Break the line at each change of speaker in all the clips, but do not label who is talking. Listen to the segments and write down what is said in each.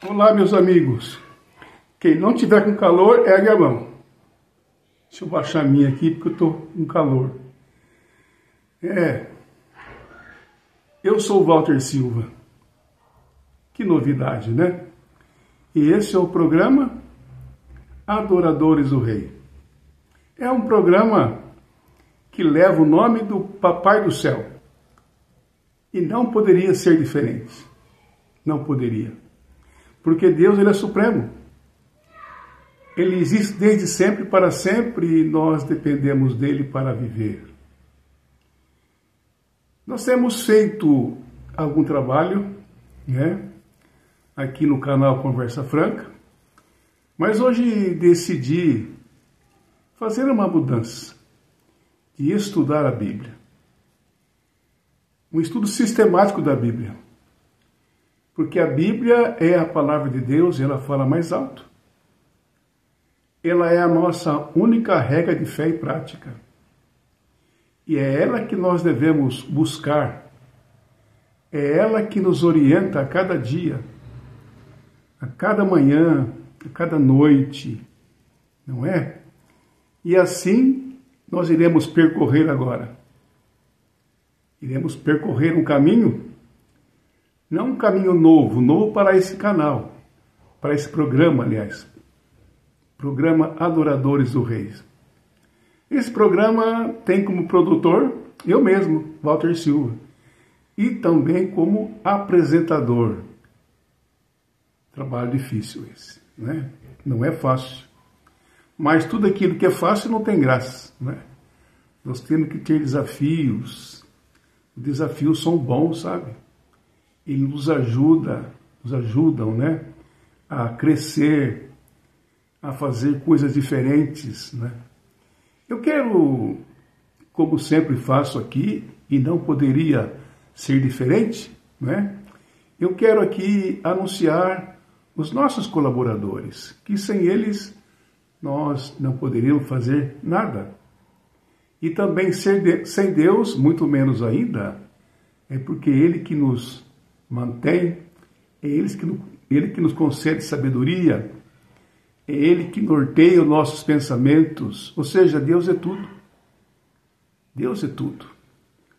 Olá, meus amigos. Quem não tiver com calor, ergue a mão. Deixa eu baixar a minha aqui, porque eu estou com calor. Eu sou o Walter Silva. Que novidade, né? E esse é o programa Adoradores do Rei. É um programa que leva o nome do Papai do Céu. E não poderia ser diferente. Não poderia. Porque Deus, Ele é supremo. Ele existe desde sempre para sempre e nós dependemos dele para viver. Nós temos feito algum trabalho, aqui no canal Conversa Franca, mas hoje decidi fazer uma mudança e estudar a Bíblia. Um estudo sistemático da Bíblia. Porque a Bíblia é a palavra de Deus e ela fala mais alto. Ela é a nossa única regra de fé e prática. E é ela que nós devemos buscar. É ela que nos orienta a cada dia, a cada manhã, a cada noite, não é? E assim nós iremos percorrer agora. Iremos percorrer um caminho, não um caminho novo para esse canal, para esse programa, aliás. Programa Adoradores do Rei. Esse programa tem como produtor eu mesmo, Walter Silva, e também como apresentador. Trabalho difícil esse, né? Não é fácil. Mas tudo aquilo que é fácil não tem graça, né? Nós temos que ter desafios. Os desafios são bons, sabe? Eles nos ajudam, né? A crescer, a fazer coisas diferentes, né? Eu quero, como sempre faço aqui, e não poderia ser diferente, né? Eu quero aqui anunciar os nossos colaboradores, que sem eles nós não poderíamos fazer nada. E também sem Deus, muito menos ainda, é porque Ele que nos mantém, é Ele que nos concede sabedoria, é Ele que norteia os nossos pensamentos, ou seja, Deus é tudo. Deus é tudo.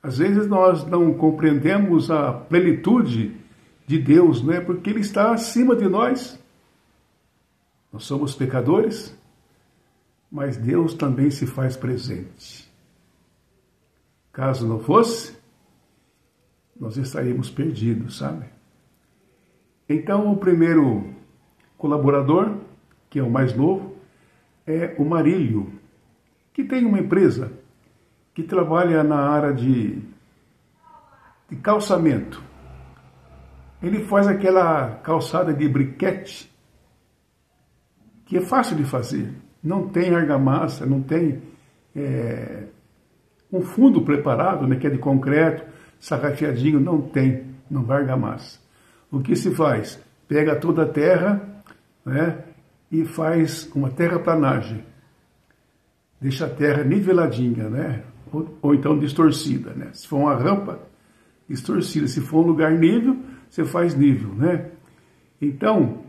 Às vezes nós não compreendemos a plenitude de Deus, né? Porque Ele está acima de nós. Nós somos pecadores, mas Deus também se faz presente. Caso não fosse, nós estaríamos perdidos, sabe? Então, o primeiro colaborador, que é o mais novo, é o Marílio, que tem uma empresa que trabalha na área de calçamento. Ele faz aquela calçada de briquete, que é fácil de fazer. Não tem argamassa, não tem um fundo preparado, né, que é de concreto, sarrafiadinho, não vai argamassa. O que se faz? Pega toda a terra, né, e faz uma terraplanagem. Deixa a terra niveladinha, né? Ou então distorcida, né? Se for uma rampa, distorcida. Se for um lugar nível, você faz nível, né? Então,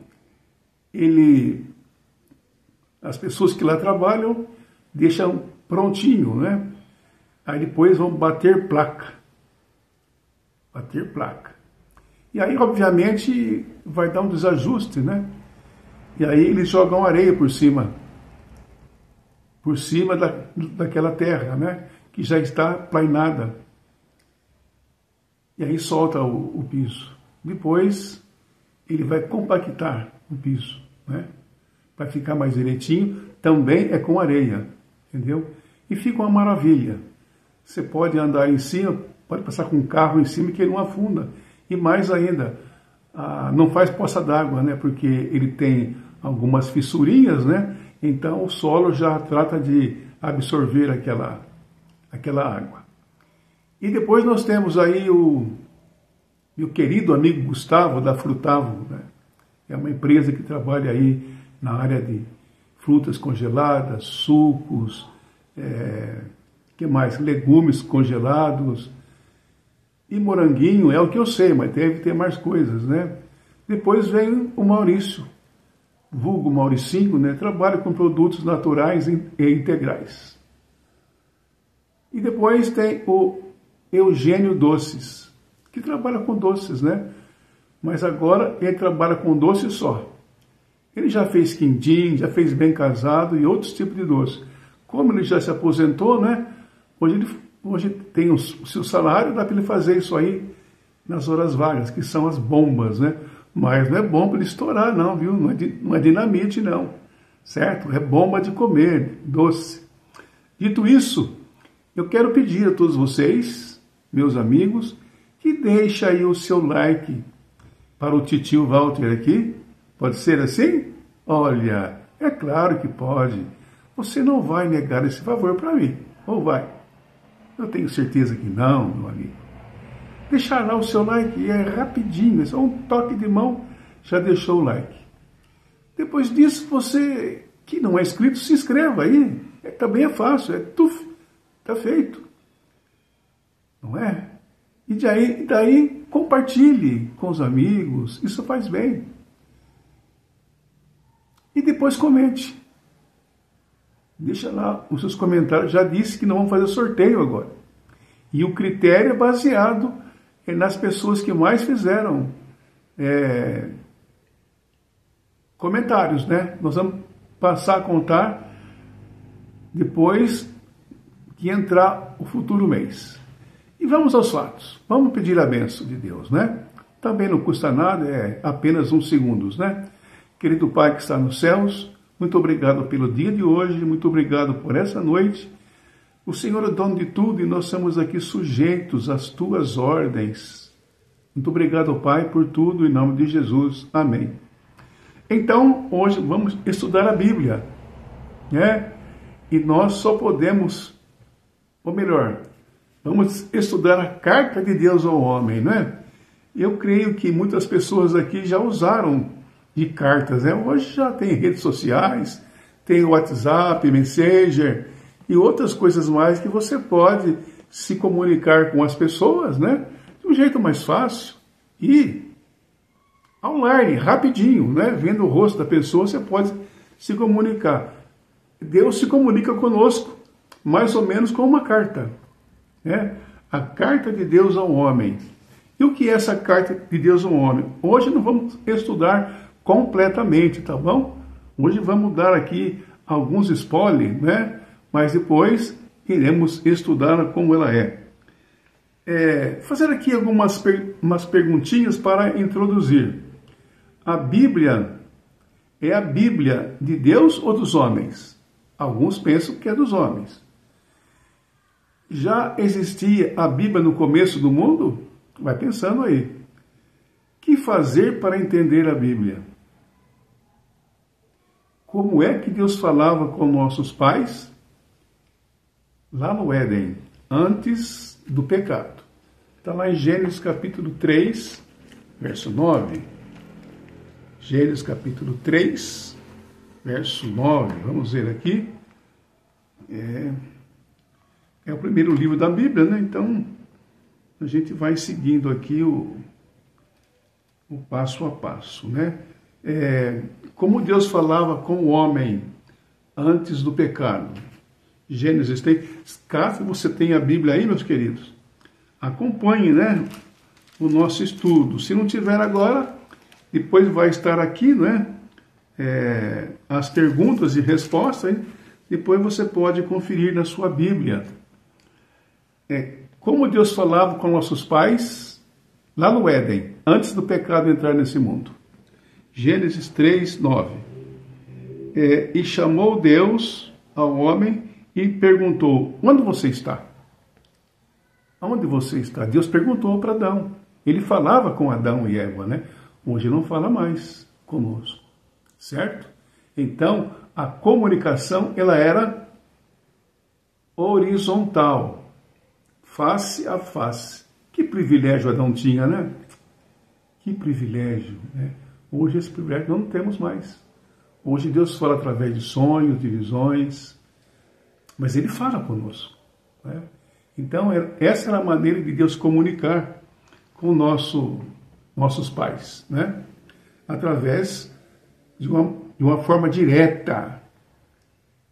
as pessoas que lá trabalham deixam prontinho, né? Aí depois vão bater placa. Bater placa. E aí, obviamente, vai dar um desajuste, né? E aí eles jogam areia por cima daquela terra, né? Que já está plainada. E aí solta o piso. Depois ele vai compactar o piso, né? Para ficar mais direitinho. Também é com areia, entendeu? E fica uma maravilha. Você pode andar em cima, pode passar com um carro em cima que ele não afunda. E mais ainda, não faz poça d'água, né? Porque ele tem algumas fissurinhas, né? Então o solo já trata de absorver aquela água. E depois nós temos aí o meu querido amigo Gustavo, da Frutavo, né? É uma empresa que trabalha aí na área de frutas congeladas, sucos, que mais? Legumes congelados. E moranguinho é o que eu sei, mas deve ter mais coisas, né? Depois vem o Maurício, vulgo Mauricinho, né? Trabalha com produtos naturais e integrais. E depois tem o Eugênio Doces, que trabalha com doces, né? Mas agora ele trabalha com doce só. Ele já fez quindim, já fez bem casado e outros tipos de doce. Como ele já se aposentou, né? Hoje tem o seu salário, dá para ele fazer isso aí nas horas vagas, que são as bombas, né? Mas não é bomba de estourar, não, viu? Não é dinamite, não. Certo? É bomba de comer, doce. Dito isso, eu quero pedir a todos vocês, meus amigos, que deixem aí o seu like para o titio Walter aqui. Pode ser assim? Olha, é claro que pode. Você não vai negar esse favor para mim, ou vai? Eu tenho certeza que não, meu amigo. Deixar lá o seu like, é rapidinho, é só um toque de mão, já deixou o like. Depois disso, você que não é inscrito, se inscreva aí. Também é fácil, tá feito. Não é? E daí compartilhe com os amigos, isso faz bem. E depois comente. Deixa lá os seus comentários. Já disse que não vamos fazer sorteio agora. E o critério é baseado nas pessoas que mais fizeram comentários, né? Nós vamos passar a contar depois que entrar o futuro mês. E vamos aos fatos. Vamos pedir a bênção de Deus, né? Também não custa nada, é apenas uns segundos, né? Querido Pai que está nos céus, muito obrigado pelo dia de hoje, muito obrigado por essa noite. O Senhor é dono de tudo e nós estamos aqui sujeitos às tuas ordens. Muito obrigado, Pai, por tudo, em nome de Jesus. Amém. Então, hoje vamos estudar a Bíblia, né? E nós só podemos, ou melhor, vamos estudar a carta de Deus ao homem, né? Eu creio que muitas pessoas aqui já usaram de cartas, né? Hoje já tem redes sociais, tem WhatsApp, Messenger e outras coisas mais que você pode se comunicar com as pessoas, né? De um jeito mais fácil e online, rapidinho, né? Vendo o rosto da pessoa, você pode se comunicar. Deus se comunica conosco, mais ou menos com uma carta, né? A carta de Deus ao homem. E o que é essa carta de Deus ao homem? Hoje não vamos estudar completamente, tá bom? Hoje vamos dar aqui alguns spoilers, né? Mas depois iremos estudar como ela é. Fazer aqui umas perguntinhas para introduzir. A Bíblia é a Bíblia de Deus ou dos homens? Alguns pensam que é dos homens. Já existia a Bíblia no começo do mundo? Vai pensando aí. O que fazer para entender a Bíblia? Como é que Deus falava com nossos pais? Lá no Éden, antes do pecado. Está lá em Gênesis capítulo 3, verso 9. Gênesis capítulo 3, verso 9. Vamos ver aqui. É o primeiro livro da Bíblia, né? Então, a gente vai seguindo aqui o passo a passo, né? Como Deus falava com o homem antes do pecado. Gênesis tem. Caso você tenha a Bíblia aí, meus queridos, acompanhe, né, o nosso estudo. Se não tiver agora, depois vai estar aqui, né, as perguntas e respostas. Hein? Depois você pode conferir na sua Bíblia. Como Deus falava com nossos pais lá no Éden, antes do pecado entrar nesse mundo. Gênesis 3, 9. E chamou Deus ao homem e perguntou, onde você está? Onde você está? Deus perguntou para Adão. Ele falava com Adão e Eva, né? Hoje não fala mais conosco, certo? Então, a comunicação, ela era horizontal, face a face. Que privilégio Adão tinha, né? Que privilégio, né? Hoje esse privilégio não temos mais. Hoje Deus fala através de sonhos, de visões, mas Ele fala conosco, né? Então, essa era a maneira de Deus comunicar com nossos pais, né? através de uma forma direta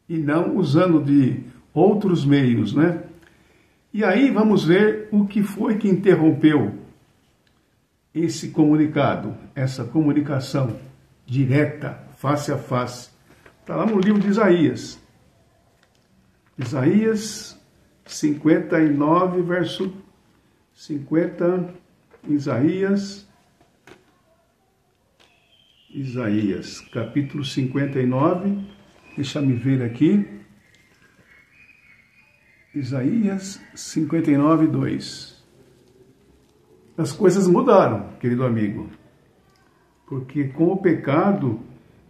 e não usando de outros meios, né? E aí vamos ver o que foi que interrompeu esse comunicado, essa comunicação direta, face a face. Está lá no livro de Isaías. Isaías 59, verso 50. Isaías, capítulo 59. Deixa me ver aqui. Isaías 59, 2. As coisas mudaram, querido amigo. Porque com o pecado,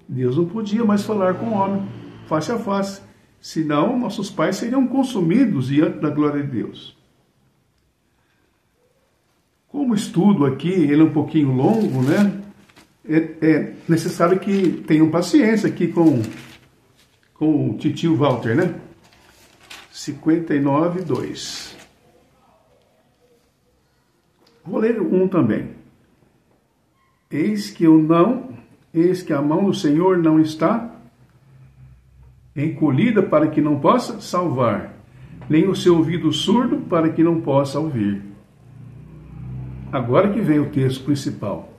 Deus não podia mais falar com o homem, face a face. Senão, nossos pais seriam consumidos diante da glória de Deus. Como o estudo aqui, ele é um pouquinho longo, né? É necessário que tenham paciência aqui com o titio Walter, né? 59, 2. Vou ler um também. Eis que a mão do Senhor não está encolhida para que não possa salvar, nem o seu ouvido surdo para que não possa ouvir. Agora que vem o texto principal.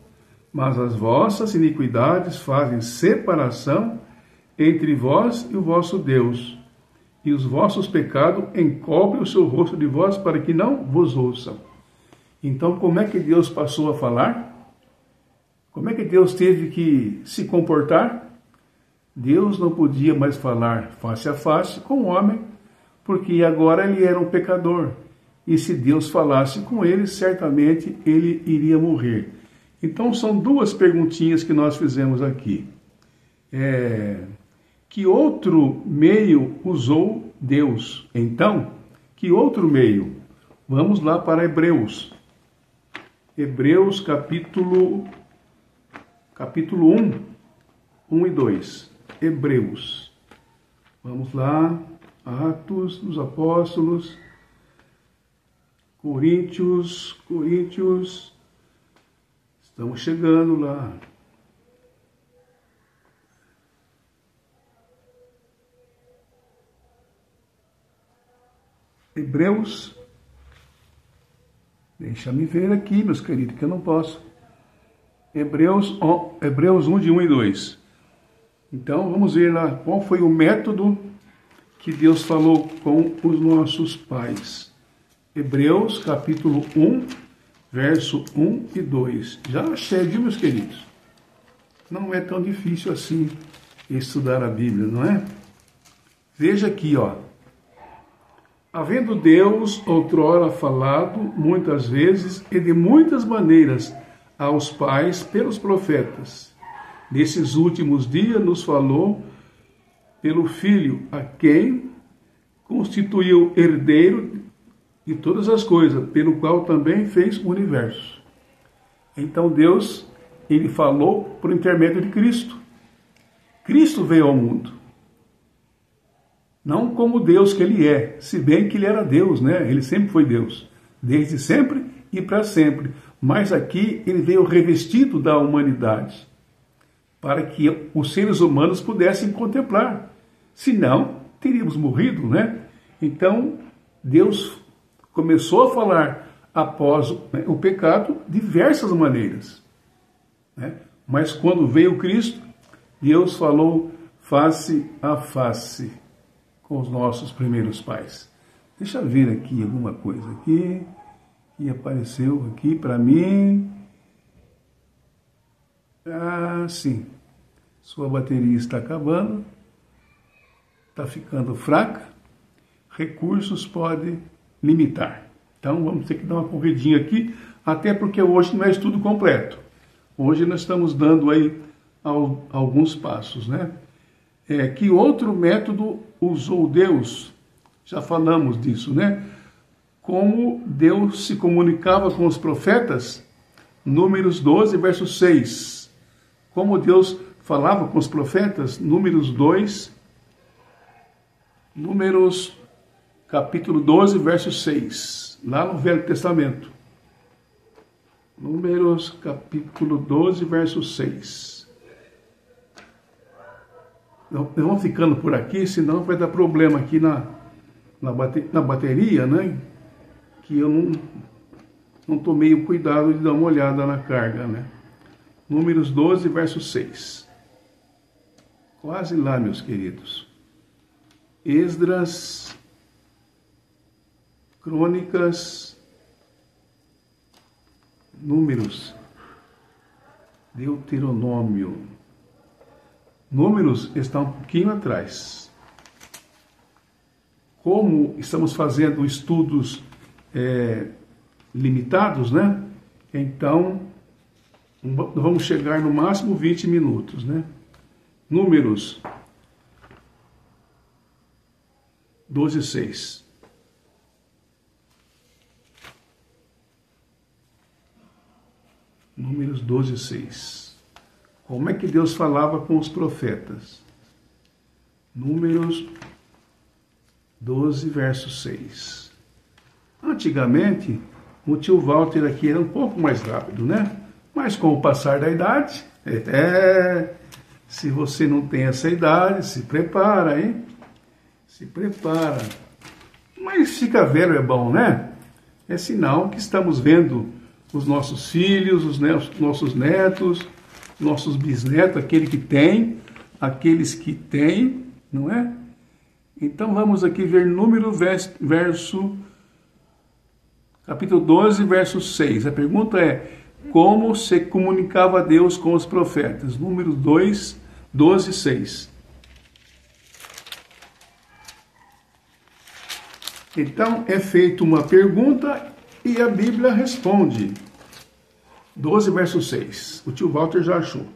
Mas as vossas iniquidades fazem separação entre vós e o vosso Deus, e os vossos pecados encobrem o seu rosto de vós para que não vos ouçam. Então, como é que Deus passou a falar? Como é que Deus teve que se comportar? Deus não podia mais falar face a face com o homem, porque agora ele era um pecador. E se Deus falasse com ele, certamente ele iria morrer. Então, são duas perguntinhas que nós fizemos aqui. Que outro meio usou Deus? Então, que outro meio? Vamos lá para Hebreus. Hebreus capítulo 1, 1 e 2. Hebreus. Vamos lá. Atos dos Apóstolos. Coríntios. Estamos chegando lá. Hebreus. Deixa-me ver aqui, meus queridos, que eu não posso. Hebreus 1, de 1 e 2. Então, vamos ver lá qual foi o método que Deus falou com os nossos pais. Hebreus, capítulo 1, verso 1 e 2. Já achei, viu, meus queridos? Não é tão difícil assim estudar a Bíblia, não é? Veja aqui, ó. Havendo Deus outrora falado muitas vezes e de muitas maneiras aos pais pelos profetas, nesses últimos dias nos falou pelo Filho, a quem constituiu herdeiro de todas as coisas, pelo qual também fez o universo. Então Deus, ele falou por intermédio de Cristo. Cristo veio ao mundo. Não como Deus que ele é, se bem que ele era Deus, né? Ele sempre foi Deus, desde sempre e para sempre. Mas aqui ele veio revestido da humanidade, para que os seres humanos pudessem contemplar. Senão, teríamos morrido, né? Então, Deus começou a falar após o pecado diversas maneiras, né? Mas quando veio Cristo, Deus falou face a face com os nossos primeiros pais. Deixa eu ver aqui alguma coisa aqui que apareceu aqui para mim. Ah, sim. Sua bateria está acabando, está ficando fraca, recursos podem limitar. Então vamos ter que dar uma corridinha aqui, até porque hoje não é estudo completo. Hoje nós estamos dando aí alguns passos, né? Que outro método usou Deus? Já falamos disso, né? Como Deus se comunicava com os profetas, Números 12, verso 6. Como Deus falava com os profetas, Números capítulo 12, verso 6, lá no Velho Testamento. Números capítulo 12, verso 6. Vamos ficando por aqui, senão vai dar problema aqui na bateria, né? Que eu não tomei o cuidado de dar uma olhada na carga, né? Números 12, verso 6. Quase lá, meus queridos. Esdras, Crônicas, Números, Deuteronômio. Números está um pouquinho atrás. Como estamos fazendo estudos limitados, né? Então, vamos chegar no máximo 20 minutos, né? Números 12, 6. Números 12, 6. Como é que Deus falava com os profetas? Números 12, verso 6. Antigamente, o tio Walter aqui era um pouco mais rápido, né? Mas com o passar da idade, se você não tem essa idade, se prepara, hein? Se prepara. Mas ficar velho é bom, né? É sinal que estamos vendo os nossos filhos, os nossos netos, nossos bisnetos, aqueles que têm, não é? Então vamos aqui ver número capítulo 12, verso 6. A pergunta é: como se comunicava Deus com os profetas? Número 12, 6. Então é feita uma pergunta e a Bíblia responde. 12, verso 6. O tio Walter já achou.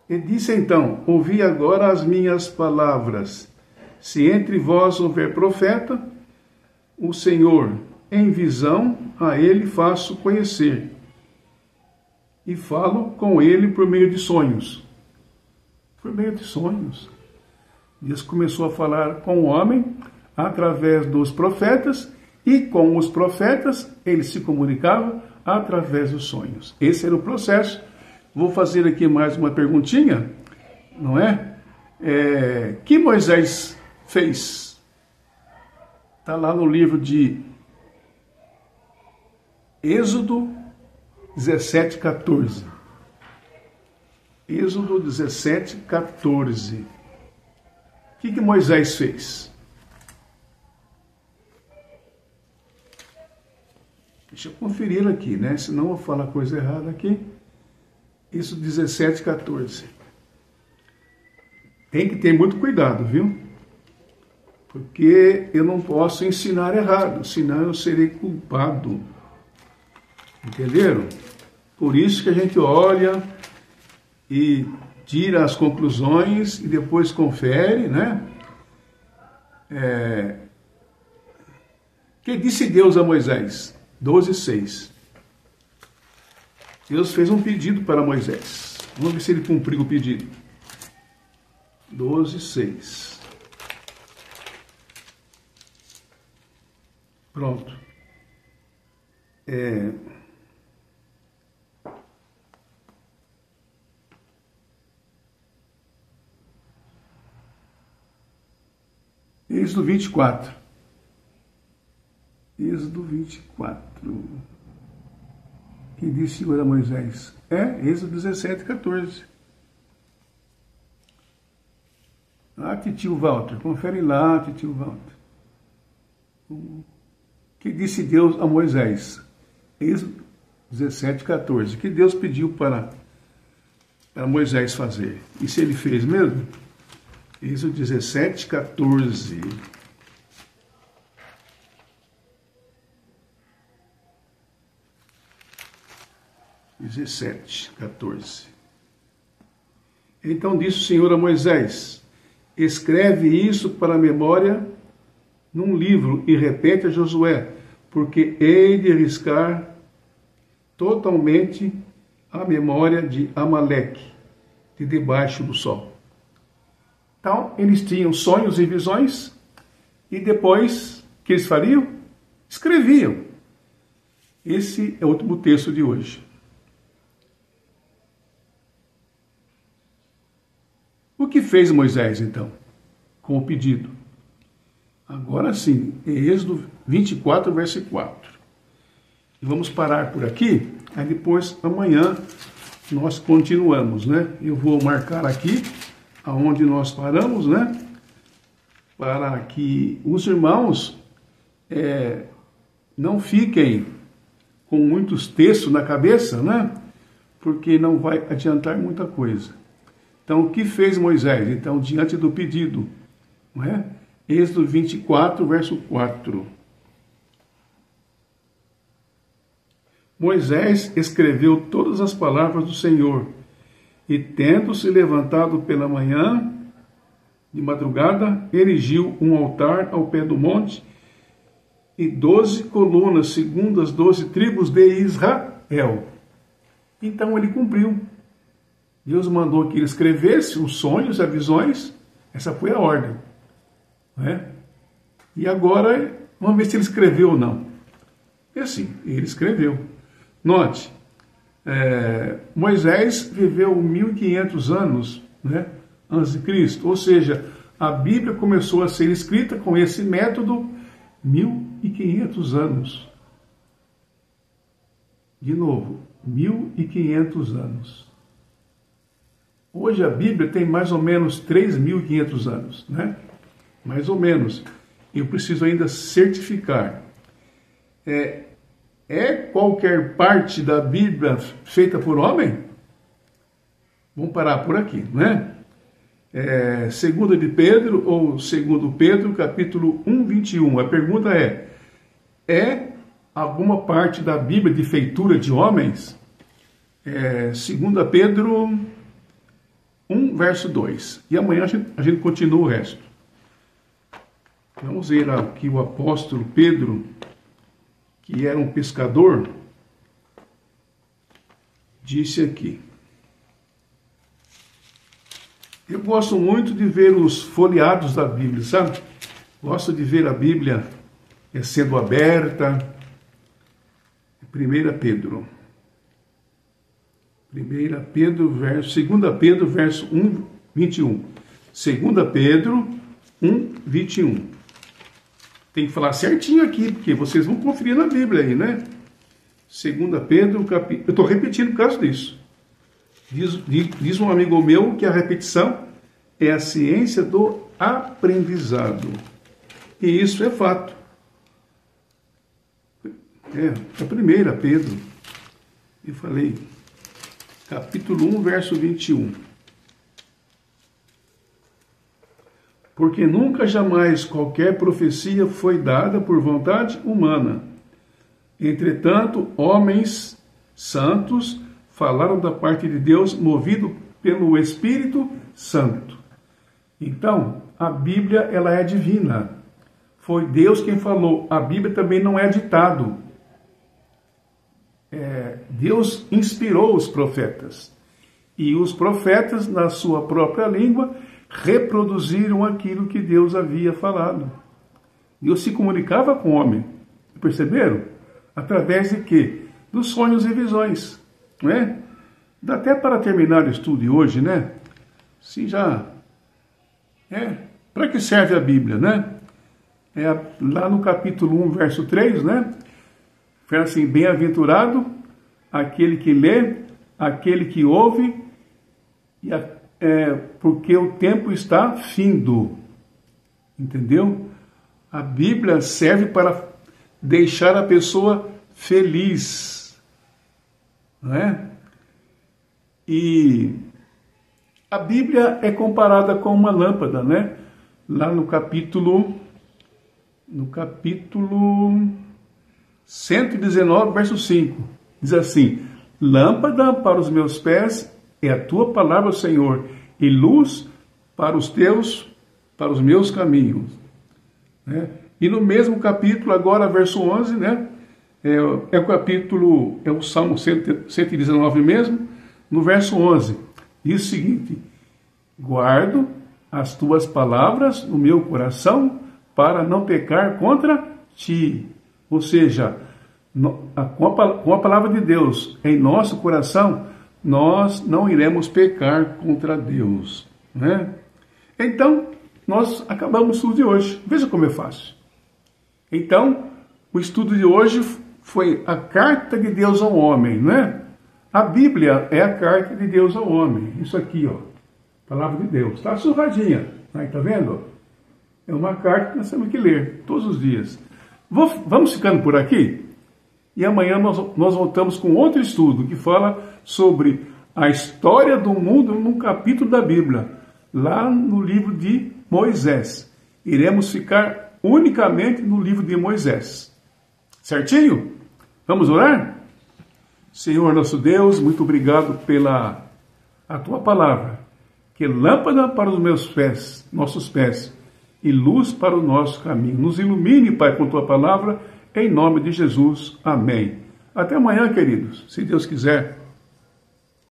E disse então: ouvi agora as minhas palavras. Se entre vós houver profeta, o Senhor, em visão, a ele faço conhecer. E falo com ele por meio de sonhos. Por meio de sonhos. Deus começou a falar com o homem através dos profetas, e com os profetas ele se comunicava através dos sonhos. Esse era o processo. Vou fazer aqui mais uma perguntinha, não é? Que Moisés fez? Está lá no livro de Êxodo 17, 14. Êxodo 17, 14. O que Moisés fez? Deixa eu conferir aqui, né? Senão eu vou falar coisa errada aqui. Isso 17, 14. Tem que ter muito cuidado, viu? Porque eu não posso ensinar errado, senão eu serei culpado. Entenderam? Por isso que a gente olha e tira as conclusões e depois confere, né? Que disse Deus a Moisés? 12, 6. Deus fez um pedido para Moisés. Vamos ver se ele cumpriu o pedido. 12, 6. Pronto. Êxodo 24. Êxodo 24. Que disse o Senhor a Moisés? Êxodo 17, 14. Titio Walter. Confere lá, titio Walter. Que disse Deus a Moisés? Êxodo 17, 14. Que Deus pediu para Moisés fazer. E se ele fez mesmo? Êxodo 17, 14. 17, 14. Então disse o Senhor a Moisés: escreve isso para a memória num livro e repete a Josué, porque hei de arriscar totalmente a memória de Amaleque, de debaixo do sol. Então, eles tinham sonhos e visões, e depois, o que eles fariam? Escreviam. Esse é o último texto de hoje. O que fez Moisés, então, com o pedido? Agora sim, é Êxodo 24, verso 4. E vamos parar por aqui, aí depois, amanhã, nós continuamos, né? Eu vou marcar aqui, aonde nós paramos, né? Para que os irmãos não fiquem com muitos textos na cabeça, né? Porque não vai adiantar muita coisa. Então, o que fez Moisés? Então, diante do pedido, não é? Êxodo 24, verso 4. Moisés escreveu todas as palavras do Senhor, e tendo-se levantado pela manhã, de madrugada, erigiu um altar ao pé do monte, e 12 colunas, segundo as 12 tribos de Israel. Então ele cumpriu. Deus mandou que ele escrevesse os sonhos, as visões, essa foi a ordem. Né? E agora, vamos ver se ele escreveu ou não. É assim, ele escreveu. Note, Moisés viveu 1500 anos, né, antes de Cristo, ou seja, a Bíblia começou a ser escrita com esse método 1500 anos. De novo, 1500 anos. Hoje a Bíblia tem mais ou menos 3.500 anos, né? Mais ou menos. Eu preciso ainda certificar. É qualquer parte da Bíblia feita por homem? Vamos parar por aqui, né? Segunda de Pedro, ou segundo Pedro, capítulo 1, 21. A pergunta é alguma parte da Bíblia de feitura de homens? Segunda Pedro 1, verso 2. E amanhã a gente continua o resto. Vamos ver aqui o apóstolo Pedro, que era um pescador, disse aqui. Eu gosto muito de ver os folheados da Bíblia, sabe? Gosto de ver a Bíblia sendo aberta. 2 Pedro, verso 1, 21. 2 Pedro 1, 21. Tem que falar certinho aqui, porque vocês vão conferir na Bíblia aí, né? 2 Pedro, capítulo... Eu estou repetindo por causa disso. Diz um amigo meu que a repetição é a ciência do aprendizado. E isso é fato. A 1 Pedro. Eu falei, capítulo 1, verso 21. Porque nunca jamais qualquer profecia foi dada por vontade humana. Entretanto, homens santos falaram da parte de Deus, movido pelo Espírito Santo. Então, a Bíblia, ela é divina. Foi Deus quem falou. A Bíblia também não é ditado. Deus inspirou os profetas. E os profetas, na sua própria língua, reproduziram aquilo que Deus havia falado. Deus se comunicava com o homem. Perceberam? Através de quê? Dos sonhos e visões. Não é? Dá até para terminar o estudo de hoje, né? Se já... Para que serve a Bíblia, né? Lá no capítulo 1, verso 3, né? Foi assim, bem-aventurado aquele que lê, aquele que ouve, porque o tempo está findo. Entendeu? A Bíblia serve para deixar a pessoa feliz. Não é? E a Bíblia é comparada com uma lâmpada, né? Lá no capítulo 119, verso 5. Diz assim: lâmpada para os meus pés é a tua palavra, Senhor, e luz para os meus caminhos. Né? E no mesmo capítulo, agora, verso 11, né? É o Salmo 119 mesmo, no verso 11. Diz o seguinte: guardo as tuas palavras no meu coração para não pecar contra ti. Ou seja, com a palavra de Deus em nosso coração, nós não iremos pecar contra Deus, né? Então, nós acabamos o estudo de hoje. Veja como é fácil. Então, o estudo de hoje foi a carta de Deus ao homem, né? A Bíblia é a carta de Deus ao homem. Isso aqui, ó, palavra de Deus. Está surradinha. Aí, tá vendo? É uma carta que nós temos que ler todos os dias. Vamos ficando por aqui? E amanhã nós voltamos com outro estudo que fala sobre a história do mundo num capítulo da Bíblia, lá no livro de Moisés. Iremos ficar unicamente no livro de Moisés. Certinho? Vamos orar? Senhor nosso Deus, muito obrigado pela a tua palavra, que é lâmpada para os meus pés, nossos pés, e luz para o nosso caminho. Nos ilumine, Pai, com tua palavra, em nome de Jesus. Amém. Até amanhã, queridos, se Deus quiser.